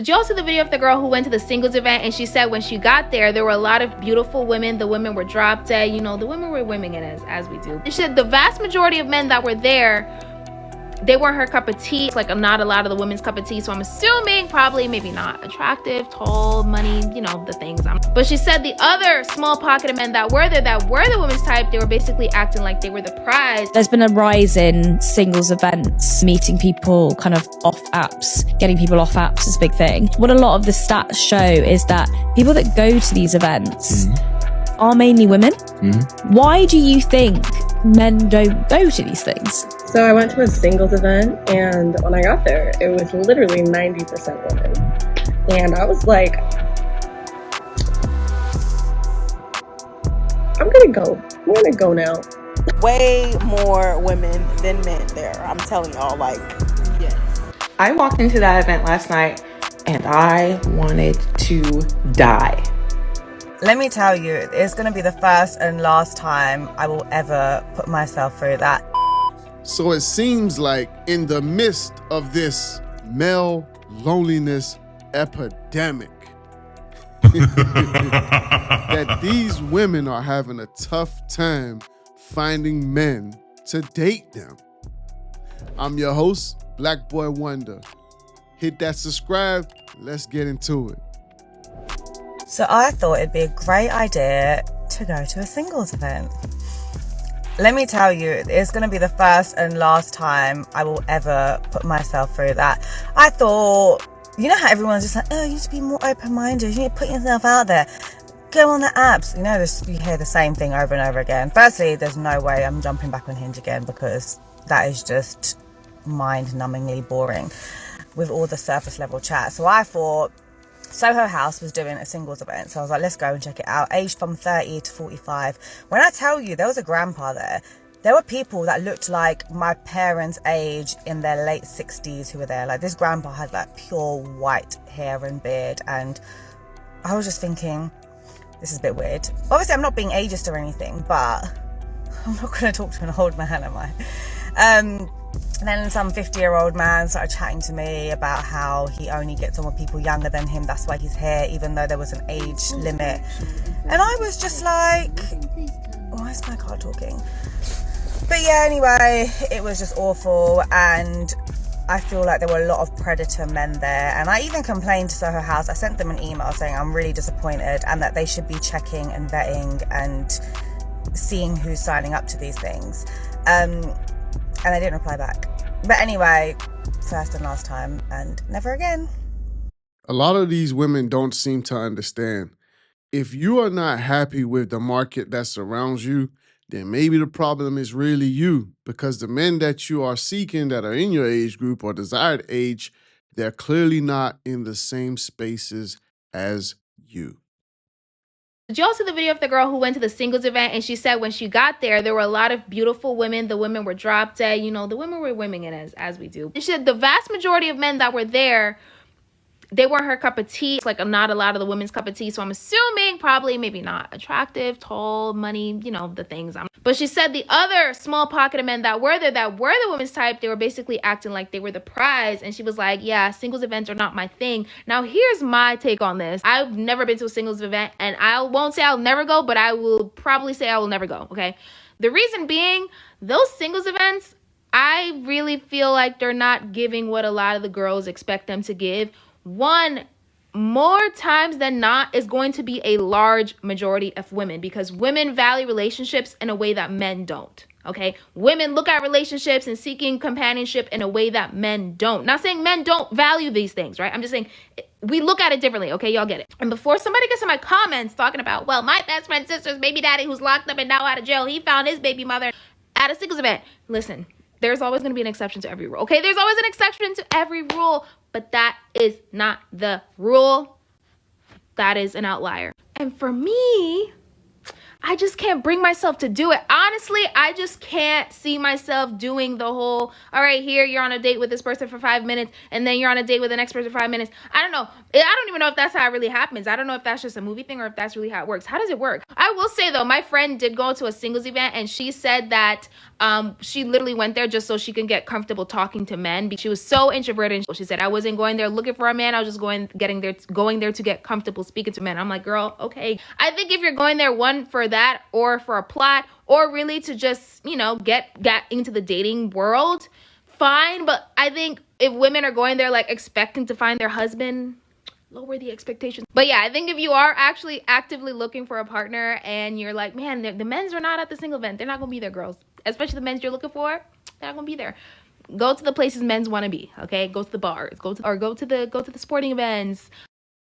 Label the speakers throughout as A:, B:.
A: Did you all see the video of the girl who went to the singles event and she said when she got there were a lot of beautiful women. The women were drop dead. You know, the women were women as we do. She said the vast majority of men that were there, they weren't her cup of tea. It's like not a lot of the women's cup of tea. So I'm assuming probably maybe not attractive, tall, money, you know, the things. But she said the other small pocket of men that were there that were the women's type, they were basically acting like they were the prize.
B: There's been a rise in singles events, meeting people kind of off apps, getting people off apps is a big thing. What a lot of the stats show is that people that go to these events are mainly women. Why do you think men don't go to these things?
C: So I went to a singles event, and when I got there, it was literally 90% women. And I was like, I'm gonna go now.
D: Way more women than men there. I'm telling y'all, like, yes.
E: I walked into that event last night and I wanted to die.
D: Let me tell you, it's gonna be the first and last time I will ever put myself through that.
F: So it seems like in the midst of this male loneliness epidemic, that these women are having a tough time finding men to date them. I'm your host, Black Boy Wonder. Hit that subscribe, let's get into it.
D: So I thought it'd be a great idea to go to a singles event. Let me tell you, it's going to be the first and last time I will ever put myself through that. I thought, you know how everyone's just like, oh, you need to be more open-minded. You need to put yourself out there. Go on the apps. You know, you hear the same thing over and over again. Firstly, there's no way I'm jumping back on Hinge again because that is just mind-numbingly boring with all the surface level chat. So I thought Soho House was doing a singles event, so I was like, let's go and check it out. Aged from 30 to 45. When I tell you, there was a grandpa there. There were people that looked like my parents' age in their late 60s who were there. Like, this grandpa had like pure white hair and beard, and I was just thinking, this is a bit weird. Obviously, I'm not being ageist or anything, but I'm not going to talk to an old man, am I? And then some 50-year-old man started chatting to me about how he only gets on with people younger than him. That's why he's here, even though there was an age limit. And I was just like, why is my car talking? But yeah, anyway, it was just awful. And I feel like there were a lot of predator men there. And I even complained to Soho House. I sent them an email saying I'm really disappointed and that they should be checking and vetting and seeing who's signing up to these things. And they didn't reply back. But anyway, first and last time, and never again.
F: A lot of these women don't seem to understand. If you are not happy with the market that surrounds you, then maybe the problem is really you, because the men that you are seeking that are in your age group or desired age, they're clearly not in the same spaces as you.
A: Did you all see the video of the girl who went to the singles event and she said when she got there were a lot of beautiful women. The women were drop dead. You know, the women were women as we do. She said the vast majority of men that were there, they weren't her cup of tea. It's like not a lot of the women's cup of tea. So I'm assuming probably maybe not attractive, tall, money, you know, the things. But she said the other small pocket of men that were there that were the women's type, they were basically acting like they were the prize. And she was like, yeah, singles events are not my thing. Now, here's my take on this. I've never been to a singles event, and I won't say I'll never go, but I will probably say I will never go, okay? The reason being, those singles events, I really feel like they're not giving what a lot of the girls expect them to give. One, more times than not is going to be a large majority of women, because women value relationships in a way that men don't. Okay, women look at relationships and seeking companionship in a way that men don't. Not saying men don't value these things, right? I'm just saying we look at it differently. Okay, y'all get it. And before somebody gets in my comments talking about, well, my best friend's sister's baby daddy who's locked up and now out of jail, he found his baby mother at a singles event. Listen, there's always going to be an exception to every rule. Okay, there's always an exception to every rule. But that is not the rule. That is an outlier. And for me, I just can't bring myself to do it. Honestly, I just can't see myself doing the whole, all right, here you're on a date with this person for 5 minutes, and then you're on a date with the next person for 5 minutes. I don't know. I don't even know if that's how it really happens. I don't know if that's just a movie thing or if that's really how it works. How does it work? I will say though, my friend did go to a singles event, and she said that she literally went there just so she can get comfortable talking to men because she was so introverted. She said, I wasn't going there looking for a man. I was just going there to get comfortable speaking to men. I'm like, girl, okay. I think if you're going there, one, for that, or for a plot, or really to just, get into the dating world, fine. But I think if women are going there like expecting to find their husband, lower the expectations. But yeah, I think if you are actually actively looking for a partner and you're like, man, the men's are not at the single event, they're not gonna be there, girls. Especially the men's you're looking for, they're not gonna be there. Go to the places men's want to be. Okay, go to the bars, go to the sporting events.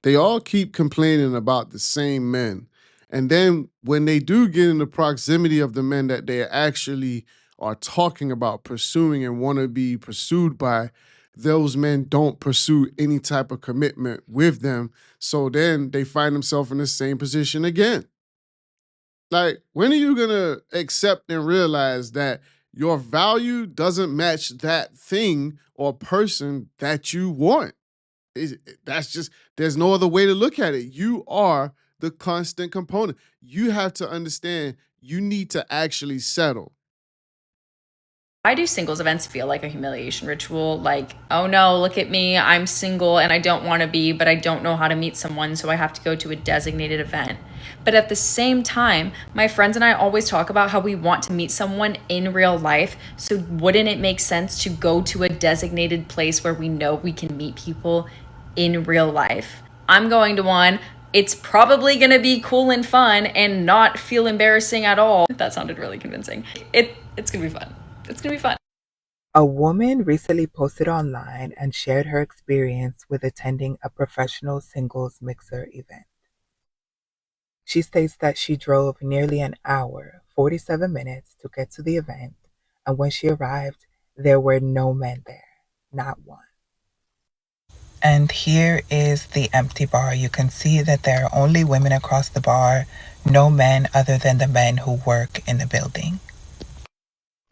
F: They all keep complaining about the same men. And then when they do get in the proximity of the men that they actually are talking about pursuing and want to be pursued by, those men don't pursue any type of commitment with them. So then they find themselves in the same position again. Like, when are you going to accept and realize that your value doesn't match that thing or person that you want? That's just, there's no other way to look at it. You are the constant component. You have to understand you need to actually settle.
G: Why do singles events feel like a humiliation ritual? Like, oh no, look at me, I'm single and I don't want to be, but I don't know how to meet someone, so I have to go to a designated event. But at the same time, my friends and I always talk about how we want to meet someone in real life, so wouldn't it make sense to go to a designated place where we know we can meet people in real life? I'm going to one. It's probably going to be cool and fun and not feel embarrassing at all. That sounded really convincing. It's going to be fun. It's going to be fun.
H: A woman recently posted online and shared her experience with attending a professional singles mixer event. She states that she drove nearly an hour, 47 minutes, to get to the event, and when she arrived, there were no men there, not one. And here is the empty bar. You can see that there are only women across the bar, no men other than the men who work in the building.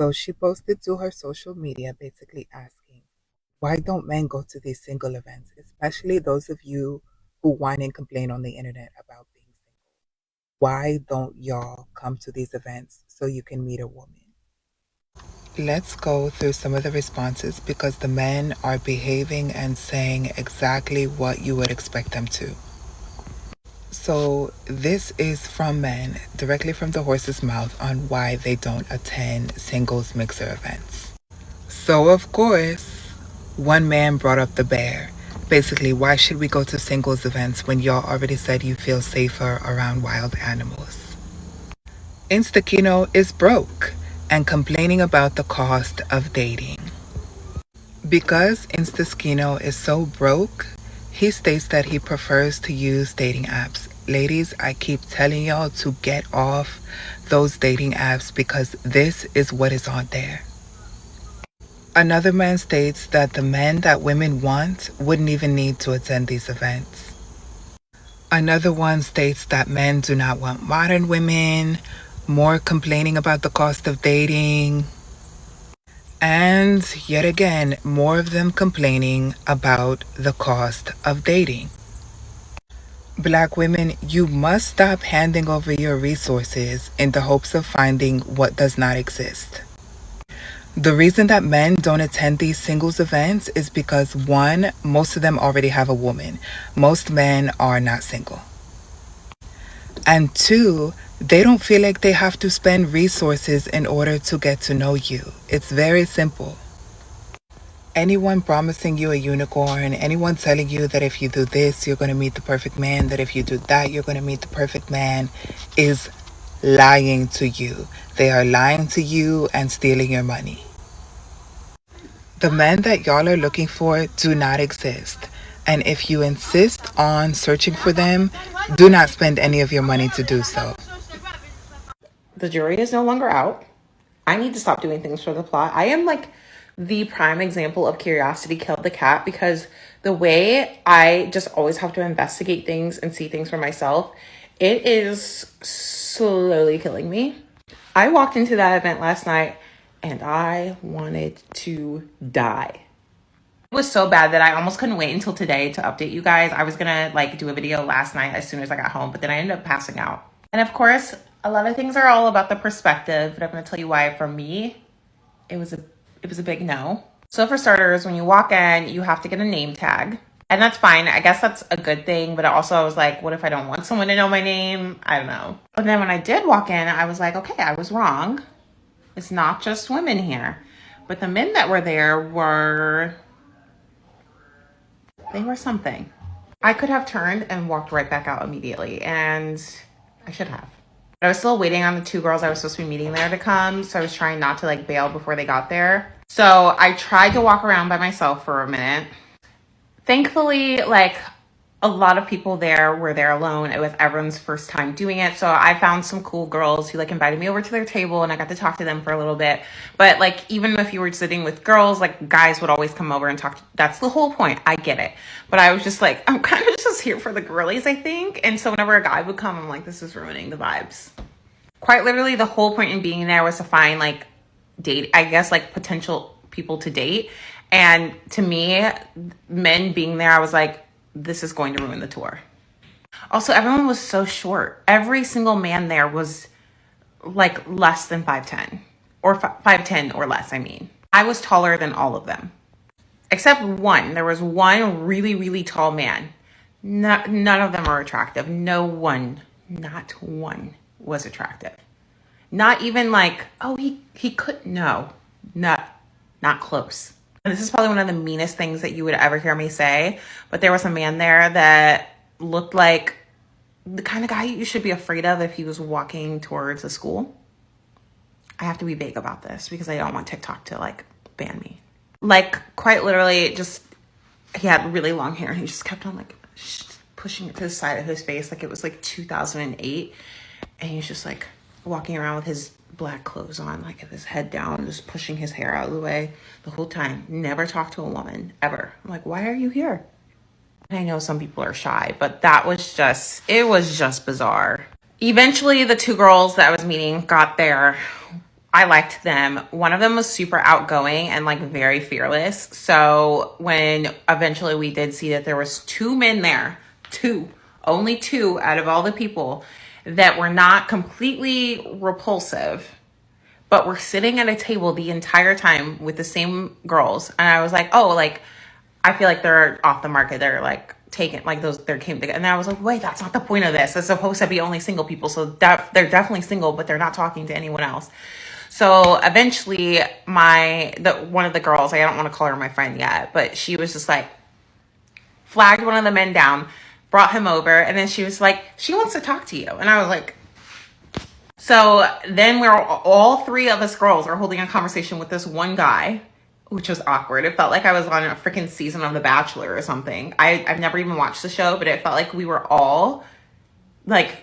H: So she posted to her social media basically asking, why don't men go to these single events, especially those of you who whine and complain on the internet about being single? Why don't y'all come to these events so you can meet a woman? Let's go through some of the responses because the men are behaving and saying exactly what you would expect them to. So this is from men, directly from the horse's mouth, on why they don't attend singles mixer events. So of course, one man brought up the bear. Basically, why should we go to singles events when y'all already said you feel safer around wild animals? Instakino is broke and complaining about the cost of dating. Because Instaskino is so broke, he states that he prefers to use dating apps. Ladies, I keep telling y'all to get off those dating apps because this is what is on there. Another man states that the men that women want wouldn't even need to attend these events. Another one states that men do not want modern women, more complaining about the cost of dating. And yet again, more of them complaining about the cost of dating. Black women, you must stop handing over your resources in the hopes of finding what does not exist. The reason that men don't attend these singles events is because, one, most of them already have a woman. Most men are not single. And two, they don't feel like they have to spend resources in order to get to know you. It's very simple. Anyone promising you a unicorn, anyone telling you that if you do this, you're going to meet the perfect man, that if you do that, you're going to meet the perfect man, is lying to you. They are lying to you and stealing your money. The men that y'all are looking for do not exist. And if you insist on searching for them, do not spend any of your money to do so.
E: The jury is no longer out. I need to stop doing things for the plot. I am like the prime example of curiosity killed the cat because the way I just always have to investigate things and see things for myself, It is slowly killing me. I walked into that event last night and I wanted to die. It was so bad that I almost couldn't wait until today to update you guys. I was gonna like do a video last night as soon as I got home, but then I ended up passing out. And of course, a lot of things are all about the perspective, but I'm gonna tell you why for me, it was a big no. So for starters, when you walk in, you have to get a name tag. And that's fine. I guess that's a good thing. But also I was like, what if I don't want someone to know my name? I don't know. And then when I did walk in, I was like, okay, I was wrong. It's not just women here. But the men that were there they were something. I could have turned and walked right back out immediately. And I should have. I was still waiting on the two girls I was supposed to be meeting there to come. So I was trying not to like bail before they got there. So I tried to walk around by myself for a minute. Thankfully, like a lot of people there were there alone. It was everyone's first time doing it. So I found some cool girls who like invited me over to their table and I got to talk to them for a little bit. But like, even if you were sitting with girls, like guys would always come over and talk. That's the whole point. I get it. But I was just like, I'm kind of just here for the girlies, I think. And so whenever a guy would come, I'm like, this is ruining the vibes. Quite literally, the whole point in being there was to find like potential people to date. And to me, men being there, I was like, this is going to ruin the tour. Also, everyone was so short. Every single man there was like less than 5'10", or 5'10" or less, I mean. I was taller than all of them. Except one. There was one really, really tall man. None of them are attractive. Not one was attractive. Not even like, oh, he could, no, not close. And this is probably one of the meanest things that you would ever hear me say, but there was a man there that looked like the kind of guy you should be afraid of if he was walking towards a school. I have to be vague about this because I don't want TikTok to like ban me. Like quite literally just, he had really long hair and he just kept on like pushing it to the side of his face like it was like 2008. And he was just like walking around with his black clothes on, like with his head down, just pushing his hair out of the way the whole time. Never talked to a woman, ever. I'm like, why are you here? And I know some people are shy, but it was just bizarre. Eventually, the two girls that I was meeting got there. I liked them. One of them was super outgoing and like very fearless. So when eventually we did see that there was two men there, only two out of all the people that were not completely repulsive, but were sitting at a table the entire time with the same girls. And I was like, oh, like, I feel like they're off the market. They're like taken, like they're came together. And I was like, wait, that's not the point of this. It's supposed to be only single people. So they're definitely single, but they're not talking to anyone else. So eventually one of the girls, I don't want to call her my friend yet, but she was just like, flagged one of the men down, brought him over, and then she was like, she wants to talk to you. And I was like, so then all three of us girls are holding a conversation with this one guy, which was awkward. It felt like I was on a freaking season of The Bachelor or something. I've never even watched the show, but it felt like we were all like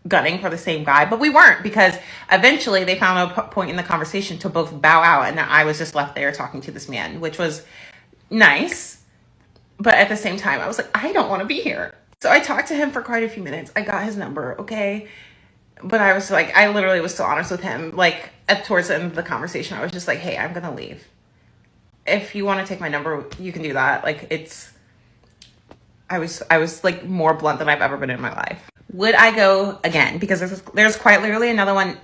E: gunning for the same guy, but we weren't, because eventually they found a point in the conversation to both bow out, and I was just left there talking to this man, which was nice. But at the same time, I was like, I don't want to be here. So I talked to him for quite a few minutes. I got his number, okay? But I was like, I literally was so honest with him. Like, towards the end of the conversation, I was just like, hey, I'm going to leave. If you want to take my number, you can do that. Like, I was like more blunt than I've ever been in my life. Would I go again? Because there's quite literally another one.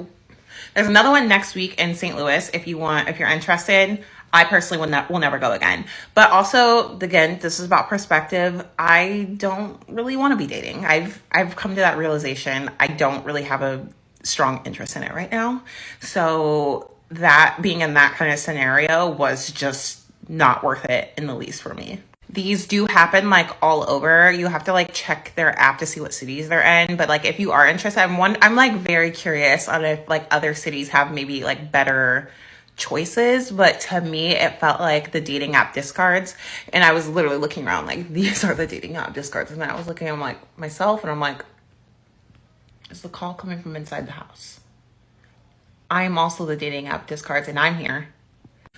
E: There's another one next week in St. Louis. If you're interested. I personally will never go again. But also, again, this is about perspective. I don't really want to be dating. I've come to that realization. I don't really have a strong interest in it right now. So that being in that kind of scenario was just not worth it in the least for me. These do happen like all over. You have to like check their app to see what cities they're in. But like if you are interested, I'm like very curious on if like other cities have maybe like better choices. But to me, it felt like the dating app discards. And I was literally looking around like, these are the dating app discards. And then I was looking at like myself and I'm like, is the call coming from inside the house? I am also the dating app discards and I'm here.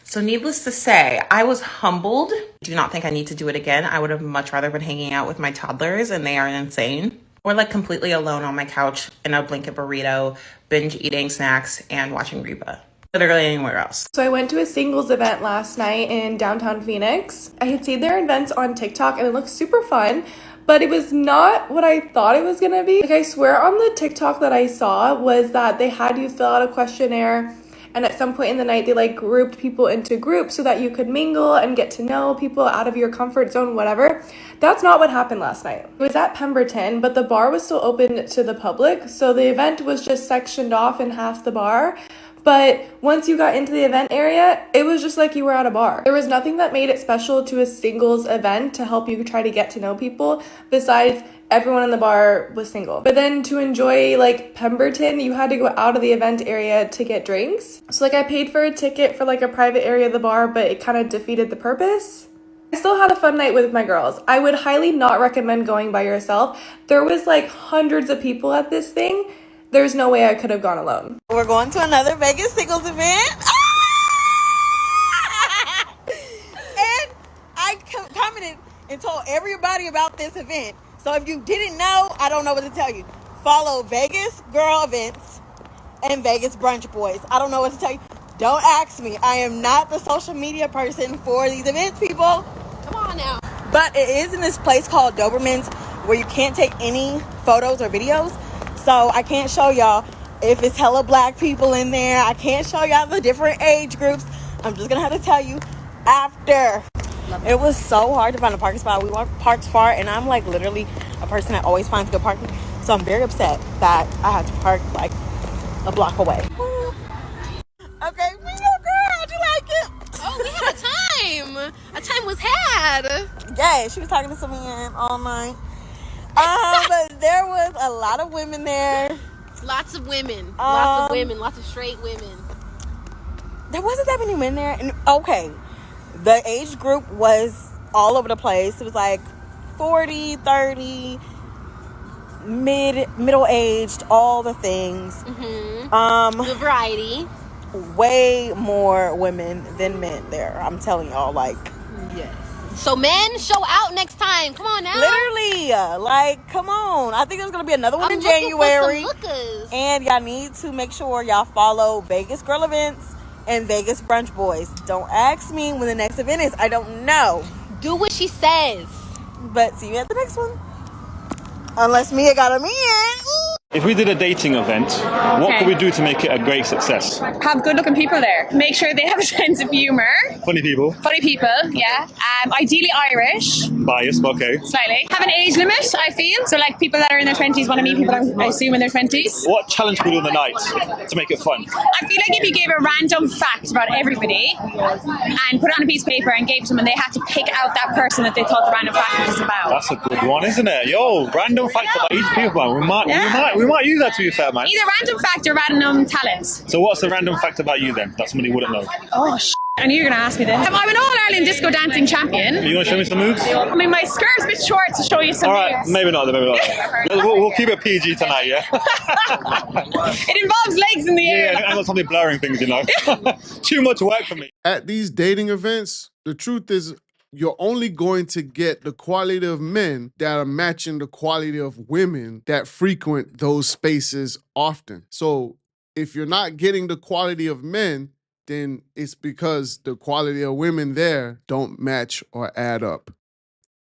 E: So needless to say, I was humbled. Do not think I need to do it again. I would have much rather been hanging out with my toddlers and they are insane. Or like completely alone on my couch in a blanket burrito, binge eating snacks and watching Reba. Literally anywhere else.
I: So I went to a singles event last night in downtown Phoenix. I had seen their events on TikTok and it looked super fun, but it was not what I thought it was gonna be. Like, I swear on the TikTok that I saw was that they had you fill out a questionnaire, and at some point in the night they like grouped people into groups so that you could mingle and get to know people out of your comfort zone, whatever. That's not what happened last night. It was at Pemberton, but the bar was still open to the public, so the event was just sectioned off in half the bar. But once you got into the event area, it was just like you were at a bar. There was nothing that made it special to a singles event to help you try to get to know people besides everyone in the bar was single. But then to enjoy like Pemberton, you had to go out of the event area to get drinks. So like I paid for a ticket for like a private area of the bar, but it kind of defeated the purpose. I still had a fun night with my girls. I would highly not recommend going by yourself. There was like hundreds of people at this thing. There's no way I could have gone alone.
J: We're going to another Vegas singles event. And I commented and told everybody about this event. So if you didn't know, I don't know what to tell you. Follow Vegas Girl Events and Vegas Brunch Boys. I don't know what to tell you. Don't ask me. I am not the social media person for these events, people. Come on now. But it is in this place called Doberman's where you can't take any photos or videos. So I can't show y'all if it's hella black people in there. I can't show y'all the different age groups. I'm just gonna have to tell you after. It was so hard to find a parking spot. We walked parked far, and I'm like literally a person that always finds good parking. So I'm very upset that I had to park like a block away. Okay, me girl, how'd you like it?
K: Oh, we had a time. A time was had.
J: Yeah, she was talking to some man all night. But there was a lot of women there.
K: Lots of women. Lots of straight women.
J: There wasn't that many men there. And okay, the age group was all over the place. It was like 40, 30, middle-aged, all the things.
K: Mm-hmm. The variety.
J: Way more women than men there. I'm telling y'all, like.
K: Yes. So men, show out next time. Come on now.
J: Literally, like, come on. I think there's gonna be another one in January. And y'all need to make sure y'all follow Vegas Girl Events and Vegas Brunch Boys. Don't ask me when the next event is. I don't know.
K: Do what she says.
J: But see you at the next one. Unless Mia got a man.
L: If we did a dating event, what could we do to make it a great success?
M: Have good-looking people there. Make sure they have a sense of humour.
L: Funny people.
M: Funny people, yeah. Ideally Irish.
L: Biased, okay.
M: Slightly. Have an age limit, I feel. So like people that are in their 20s want to meet people, I assume, in their 20s.
L: What challenge could we do on the night to make it fun?
M: I feel like if you gave a random fact about everybody and put it on a piece of paper and gave it to them and they had to pick out that person that they thought the random fact was about.
L: That's a good one, isn't it? Yo, random fact about each people. We might use that, to be fair, man.
M: Either random fact or random talents.
L: So what's the random fact about you then that somebody wouldn't know?
M: Oh, I knew you were going to ask me this. I'm an All-Ireland disco dancing champion.
L: Are you going to show me some moves?
M: I mean, my skirt's a bit short to show you some moves.
L: All right, maybe not. We'll keep it PG tonight, yeah?
M: It involves legs in the air.
L: Yeah, I got something blurring things, you know. Too much work for me.
F: At these dating events, the truth is you're only going to get the quality of men that are matching the quality of women that frequent those spaces often. So if you're not getting the quality of men, then it's because the quality of women there don't match or add up.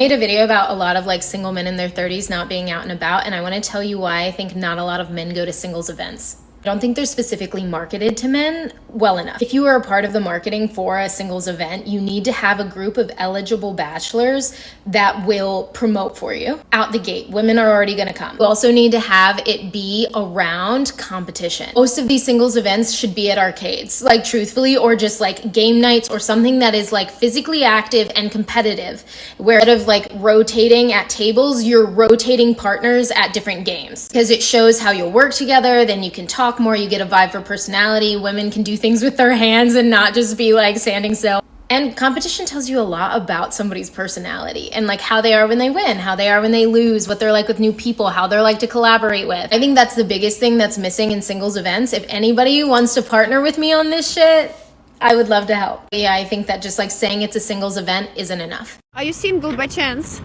N: I made a video about a lot of like single men in their 30s not being out and about, and I want to tell you why I think not a lot of men go to singles events. I don't think they're specifically marketed to men well enough. If you are a part of the marketing for a singles event, you need to have a group of eligible bachelors that will promote for you. Out the gate, women are already gonna come. You also need to have it be around competition. Most of these singles events should be at arcades, like truthfully, or just like game nights or something that is like physically active and competitive, where instead of like rotating at tables, you're rotating partners at different games. Because it shows how you'll work together, then you can talk more, you get a vibe for personality. Women can do things with their hands and not just be like standing still. And competition tells you a lot about somebody's personality and like how they are when they win, how they are when they lose, what they're like with new people, how they're like to collaborate with. I think that's the biggest thing that's missing in singles events. If anybody wants to partner with me on this shit, I would love to help. Yeah, I think that just like saying it's a singles event isn't enough.
O: Are you single by chance?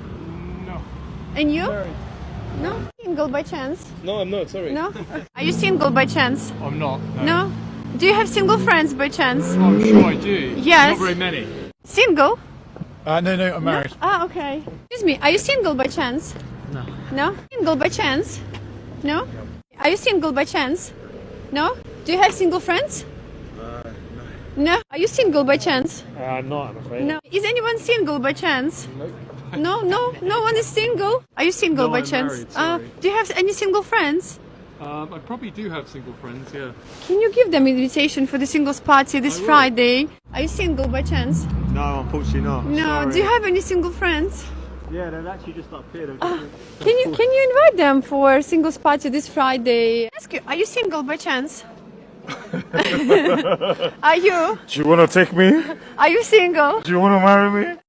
P: No.
O: And you?
P: Married.
O: No? Single by chance?
P: No, I'm not, sorry.
O: No? Are you single by chance?
P: I'm not.
O: No? Do you have single friends by chance?
P: I'm sure I do.
O: Yes.
P: Not very many.
O: Single?
P: No, I'm married.
O: Ah, okay. Excuse me, are you single by chance?
P: No.
O: No? Single by chance? No? Are you single by chance? No? Do you have single friends? No. Are you single by chance?
P: I'm not, I'm afraid.
O: No. Is anyone single by chance?
P: Nope.
O: No one is single. Are you single
P: No,
O: by
P: I'm
O: chance?
P: married, sorry.
O: Do you have any single friends?
P: I probably do have single friends, yeah.
O: Can you give them invitation for the singles party this Friday? Are you single by chance?
P: No, unfortunately not.
O: No.
P: Sorry.
O: Do you have any single friends?
P: Yeah, they're actually just up here.
O: Can you invite them for singles party this Friday? Ask you, are you single by chance? Are you?
P: Do you want to take me?
O: Are you single?
P: Do you want to marry me?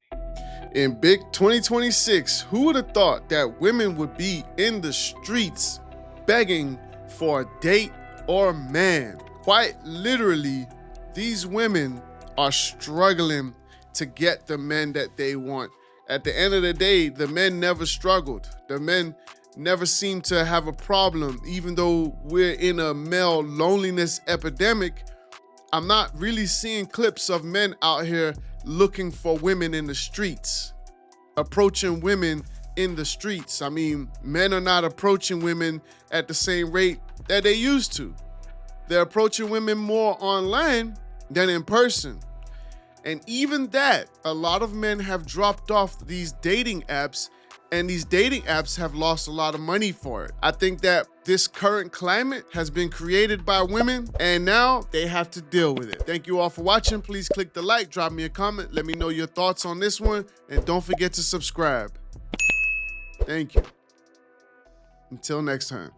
F: In big 2026, who would have thought that women would be in the streets begging for a date or a man? Quite literally, these women are struggling to get the men that they want. At the end of the day, the men never struggled. The men never seemed to have a problem. Even though we're in a male loneliness epidemic, I'm not really seeing clips of men out here looking for women in the streets, approaching women in the streets. I mean, men are not approaching women at the same rate that they used to. They're approaching women more online than in person. And even that, a lot of men have dropped off these dating apps, and these dating apps have lost a lot of money for it. I think that this current climate has been created by women, and now they have to deal with it. Thank you all for watching. Please click the like, drop me a comment, let me know your thoughts on this one, and don't forget to subscribe. Thank you. Until next time.